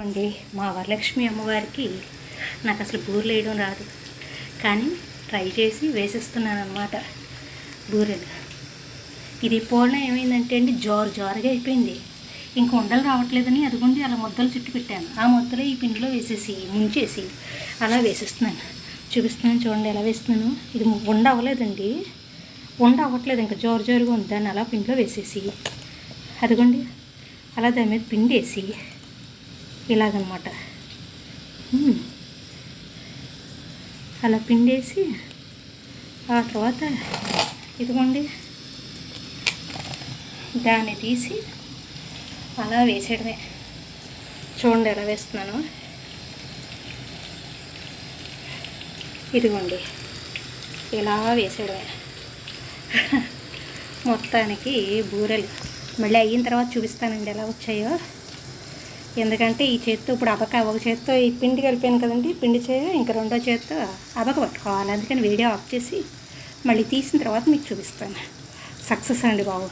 అండి మా వరలక్ష్మి అమ్మవారికి నాకు అసలు బూరెలు వేయడం రాదు, కానీ ట్రై చేసి వేసేస్తున్నాను అనమాట బూరెలు. ఇది పూర్ణ ఏమైందంటే అండి జారుగా అయిపోయింది. ఇంక ఉండలు రావట్లేదని అదిగోండి అలా ముద్దలు చుట్టు పెట్టాను. ఆ ముద్దలు ఈ పిండిలో వేసేసి ముంచేసి అలా వేసేస్తున్నాను. చూపిస్తున్నాను చూడండి ఎలా వేస్తున్నాను. ఇది ఉండ అవ్వలేదండి, ఉండ అవ్వట్లేదు, ఇంకా జారుగా ఉంది. దాన్ని అలా పిండిలో వేసేసి అదిగోండి అలా దాని మీద పిండి వేసి ఇలాగనమాట అలా పిండేసి ఆ తర్వాత ఇదిగోండి దాన్ని తీసి అలా వేసేయడమే. చూడండి ఎలా వేస్తున్నాను. ఇదిగోండి ఇలా వేసేయడమే. మొత్తానికి బూరెలు మళ్ళీ అయిన తర్వాత చూపిస్తానండి ఎలా వచ్చాయో. ఎందుకంటే ఈ చేత్తో ఇప్పుడు ఒక చేత్తో ఈ పిండి కలిపాను కదండి, పిండి ఇంకా రెండో చేత్తో అబక పట్టుకోవాలి. అందుకని వీడియో ఆఫ్ చేసి మళ్ళీ తీసిన తర్వాత మీకు చూపిస్తాను. సక్సెస్ అండి బాబు.